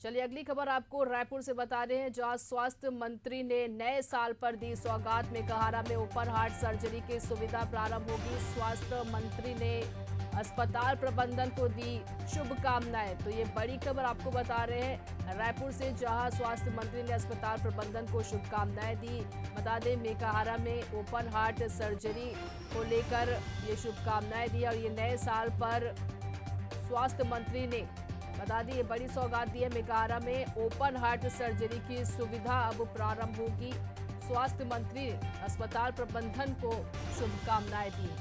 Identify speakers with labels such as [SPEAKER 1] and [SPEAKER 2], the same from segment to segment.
[SPEAKER 1] चलिए अगली खबर आपको रायपुर से बता रहे हैं, जहां स्वास्थ्य मंत्री ने नए साल पर दी सौगात। मेकाहारा में ओपन हार्ट सर्जरी की सुविधा प्रारंभ होगी। स्वास्थ्य मंत्री ने अस्पताल प्रबंधन को दी शुभकामनाएं। तो ये बड़ी खबर आपको बता रहे हैं रायपुर से, जहां स्वास्थ्य मंत्री ने अस्पताल प्रबंधन को शुभकामनाएं दी। बता दें मेकाहारा में ओपन हार्ट सर्जरी को लेकर ये शुभकामनाएं दी और ये नए साल पर स्वास्थ्य मंत्री ने बता दी ये बड़ी सौगात दी है। मेकाहारा में ओपन हार्ट सर्जरी की सुविधा अब प्रारंभ होगी। स्वास्थ्य मंत्री अस्पताल प्रबंधन को शुभकामनाएं दी।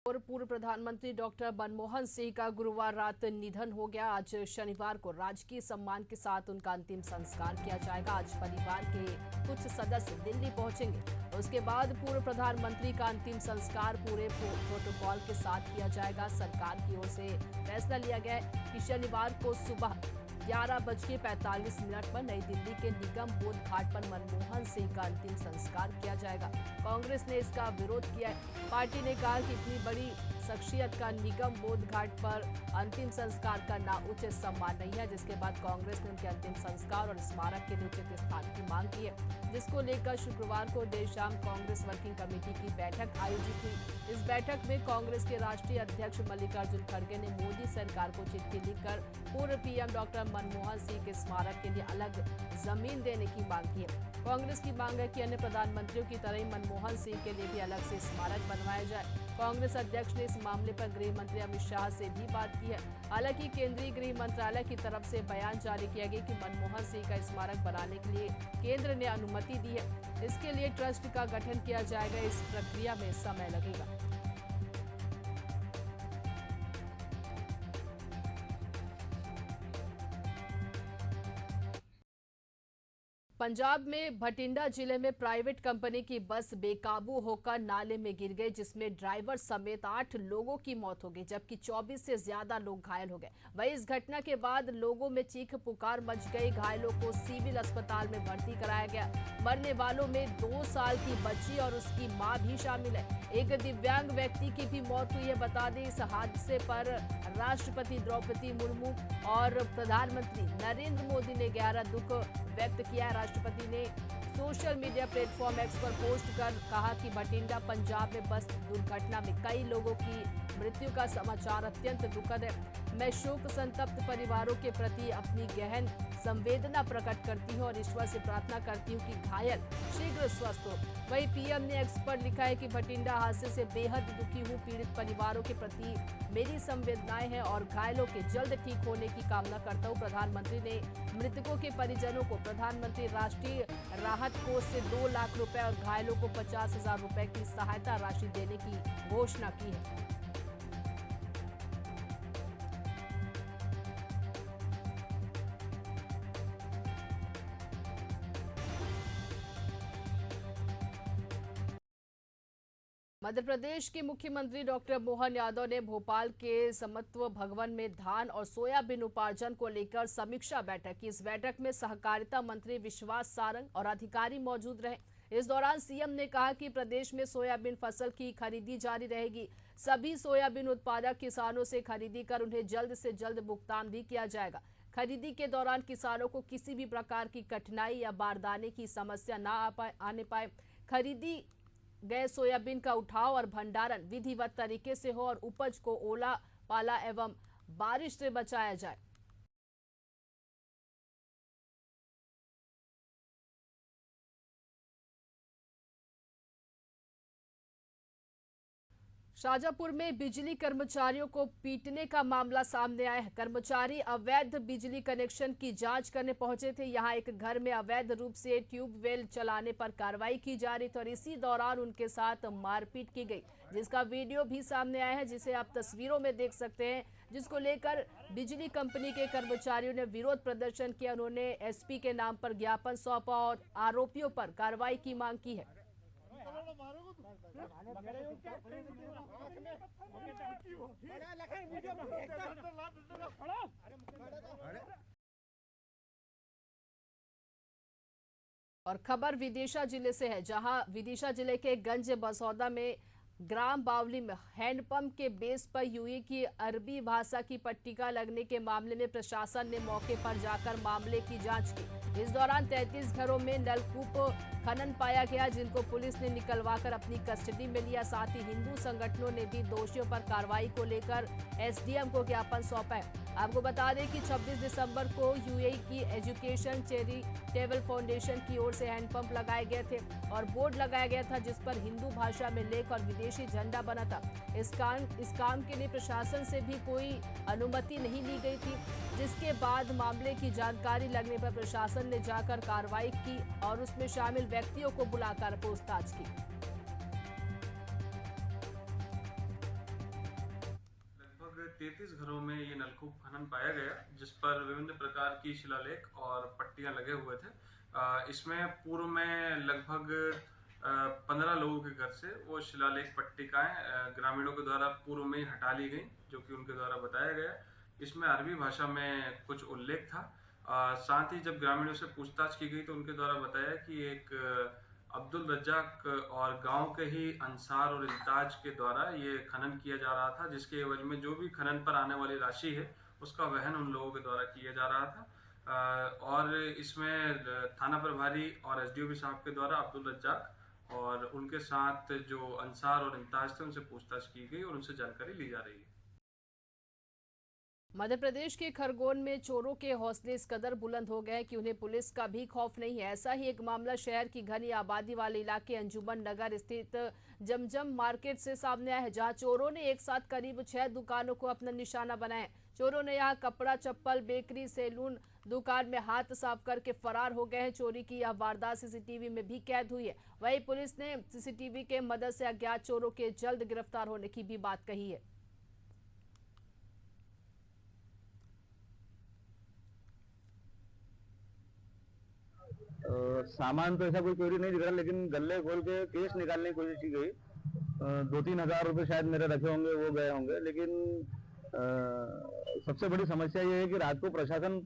[SPEAKER 1] और पूर्व प्रधानमंत्री डॉक्टर मनमोहन सिंह का गुरुवार रात निधन हो गया। आज शनिवार को राजकीय सम्मान के साथ उनका अंतिम संस्कार किया जाएगा। आज परिवार के कुछ सदस्य दिल्ली पहुंचेंगे। उसके बाद पूर्व प्रधानमंत्री का अंतिम संस्कार पूरे प्रोटोकॉल के साथ किया जाएगा। सरकार की ओर से फैसला लिया गया है कि शनिवार को सुबह 11:45 पर नई दिल्ली के निगम बोध घाट पर मनमोहन सिंह का अंतिम संस्कार किया जाएगा। कांग्रेस ने इसका विरोध किया है। पार्टी ने कहा कि इतनी बड़ी शख्सियत का निगम बोध घाट पर अंतिम संस्कार करना उचित सम्मान नहीं है, जिसके बाद कांग्रेस ने उनके अंतिम संस्कार और स्मारक के लिए उचित स्थान की मांग की है, जिसको लेकर शुक्रवार को देर शाम कांग्रेस वर्किंग कमेटी की बैठक आयोजित हुई। इस बैठक में कांग्रेस के राष्ट्रीय अध्यक्ष मल्लिकार्जुन खड़गे ने मोदी सरकार को चिट्ठी लिखकर पूर्व पीएम डॉक्टर मनमोहन सिंह के स्मारक के लिए अलग जमीन देने की मांग की है। कांग्रेस की मांग है कि अन्य प्रधानमंत्रियों की तरह ही मनमोहन सिंह के लिए भी अलग से स्मारक बनवाया जाए। कांग्रेस अध्यक्ष ने इस मामले पर गृह मंत्री अमित शाह से भी बात की है। हालांकि केंद्रीय गृह मंत्रालय की तरफ से बयान जारी किया गया कि मनमोहन सिंह का स्मारक बनाने के लिए केंद्र ने अनुमति दी है। इसके लिए ट्रस्ट का गठन किया जाएगा। इस प्रक्रिया में समय लगेगा। पंजाब में भटिंडा जिले में प्राइवेट कंपनी की बस बेकाबू होकर नाले में गिर गई, जिसमें ड्राइवर समेत 8 लोगों की मौत हो गई, जबकि 24 से ज्यादा लोग घायल हो गए। वहीं इस घटना के बाद लोगों में चीख पुकार मच गई। घायलों को सिविल अस्पताल में भर्ती कराया गया। मरने वालों में 2 साल की बच्ची और उसकी मां भी शामिल है। एक दिव्यांग व्यक्ति की भी मौत हुई है। बता दें, इस हादसे पर राष्ट्रपति द्रौपदी मुर्मू और प्रधानमंत्री नरेंद्र मोदी ने गहरा दुख व्यक्त किया है। राष्ट्रपति ने सोशल मीडिया प्लेटफॉर्म एक्स पर पोस्ट कर कहा कि भटिंडा पंजाब में बस दुर्घटना में कई लोगों की मृत्यु का समाचार अत्यंत दुखद है। मैं शोक संतप्त परिवारों के प्रति अपनी गहन संवेदना प्रकट करती हूं और ईश्वर से प्रार्थना करती हूं कि घायल शीघ्र स्वस्थ हो। वहीं पीएम ने एक्स पर लिखा है कि भटिंडा हादसे से बेहद दुखी हूं। पीड़ित परिवारों के प्रति मेरी संवेदनाएं हैं और घायलों के जल्द ठीक होने की कामना करता हूं। प्रधानमंत्री ने मृतकों के परिजनों को प्रधानमंत्री राष्ट्रीय राहत कोष से 2 लाख रुपए और घायलों को 50,000 रुपए की सहायता राशि देने की घोषणा की है। मध्य प्रदेश के मुख्यमंत्री डॉक्टर मोहन यादव ने भोपाल के समत्व भवन में धान और सोयाबीन उपार्जन को लेकर समीक्षा बैठक की। इस बैठक में सहकारिता मंत्री विश्वास सारंग और अधिकारी मौजूद रहे। इस दौरान सीएम ने कहा कि प्रदेश में सोयाबीन फसल की खरीदी जारी रहेगी। सभी सोयाबीन उत्पादक किसानों से खरीदी कर उन्हें जल्द से जल्द भुगतान भी किया जाएगा। खरीदी के दौरान किसानों को किसी भी प्रकार की कठिनाई या बारदाने की समस्या न आने पाए। खरीदी गए सोयाबीन का उठाव और भंडारण विधिवत तरीके से हो और उपज को ओला पाला एवं बारिश से बचाया जाए। शाजापुर में बिजली कर्मचारियों को पीटने का मामला सामने आया है। कर्मचारी अवैध बिजली कनेक्शन की जांच करने पहुंचे थे। यहां एक घर में अवैध रूप से ट्यूबवेल चलाने पर कार्रवाई की जा रही थी और इसी दौरान उनके साथ मारपीट की गई, जिसका वीडियो भी सामने आया है, जिसे आप तस्वीरों में देख सकते हैं, जिसको लेकर बिजली कंपनी के कर्मचारियों ने विरोध प्रदर्शन किया। उन्होंने एसपी के नाम पर ज्ञापन सौंपा और आरोपियों पर कार्रवाई की मांग की है। और खबर विदिशा जिले से है, जहां विदिशा जिले के गंज बसौदा में ग्राम बावली में हैंडपंप के बेस पर यूए की अरबी भाषा की पट्टिका लगने के मामले में प्रशासन ने मौके पर जाकर मामले की जांच की। इस दौरान 33 घरों में नलकूप खनन पाया गया, जिनको पुलिस ने निकलवाकर अपनी कस्टडी में लिया। साथ ही हिंदू संगठनों ने भी दोषियों पर कार्रवाई को लेकर एसडीएम को ज्ञापन सौंपा है। आपको बता दें कि 26 दिसंबर को यूएई की एजुकेशन चैरिटेबल फाउंडेशन की ओर से हैंडपंप लगाए गए थे और बोर्ड लगाया गया था, जिस पर हिंदू भाषा में लेख और विदेशी झंडा बना था। इस काम के लिए प्रशासन से भी कोई अनुमति नहीं ली गई थी, जिसके बाद मामले की जानकारी लगने पर प्रशासन ने जाकर कार्रवाई की और उसमें शामिल व्यक्तियों को बुलाकर पूछताछ की।
[SPEAKER 2] लगभग 33 घरों में ये नलकूप खनन पाया गया, जिस पर विभिन्न प्रकार की शिलालेख और पट्टियां लगे हुए थे। इसमें पूर्व में लगभग 15 लोगों के घर से वो शिलालेख पट्टिकाएं ग्रामीणों के द्वारा पूर्व में ही हटा ली गई, जो कि उनके द्वारा बताया गया। इसमें अरबी भाषा में कुछ उल्लेख था। साथ ही जब ग्रामीणों से पूछताछ की गई तो उनके द्वारा बताया कि एक अब्दुल रज्जाक और गांव के ही अंसार और इल्ताज के द्वारा ये खनन किया जा रहा था, जिसके एवज में जो भी खनन पर आने वाली राशि है उसका वहन उन लोगों के द्वारा किया जा रहा था। और इसमें थाना प्रभारी और एसडीओपी साहब के द्वारा अब्दुल रज्जाक और उनके साथ जो अंसार और इल्ताज थे उनसे पूछताछ की गई और उनसे जानकारी ली जा रही है।
[SPEAKER 1] मध्य प्रदेश के खरगोन में चोरों के हौसले इस कदर बुलंद हो गए कि उन्हें पुलिस का भी खौफ नहीं है। ऐसा ही एक मामला शहर की घनी आबादी वाले इलाके अंजुमन नगर स्थित जमजम मार्केट से सामने आया है, जहां चोरों ने एक साथ करीब 6 दुकानों को अपना निशाना बनाया। चोरों ने यहां कपड़ा, चप्पल, बेकरी, सैलून दुकान में हाथ साफ करके फरार हो गए हैं। चोरी की यह वारदात सीसीटीवी में भी कैद हुई है। वहीं पुलिस ने सीसीटीवी के मदद से अज्ञात चोरों के जल्द गिरफ्तार होने की भी बात कही है।
[SPEAKER 3] सामान तो ऐसा कोई चोरी नहीं दिख रहा, लेकिन गले खोल के केस निकालने की कोशिश की गई। 2-3 हज़ार रुपए शायद मेरे रखे होंगे, वो गए होंगे। लेकिन सबसे बड़ी समस्या ये है कि रात को प्रशासन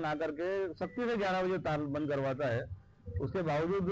[SPEAKER 3] आकर के सख्ती से 11 बजे ताल बंद करवाता है, उसके बावजूद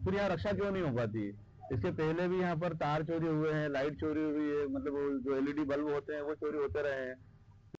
[SPEAKER 3] फिर यहाँ रक्षा क्यों नहीं हो पाती। इसके पहले भी यहाँ पर तार चोरी हुए हैं, लाइट चोरी हुई है, मतलब वो जो LED बल्ब होते हैं वो चोरी होते रहे हैं।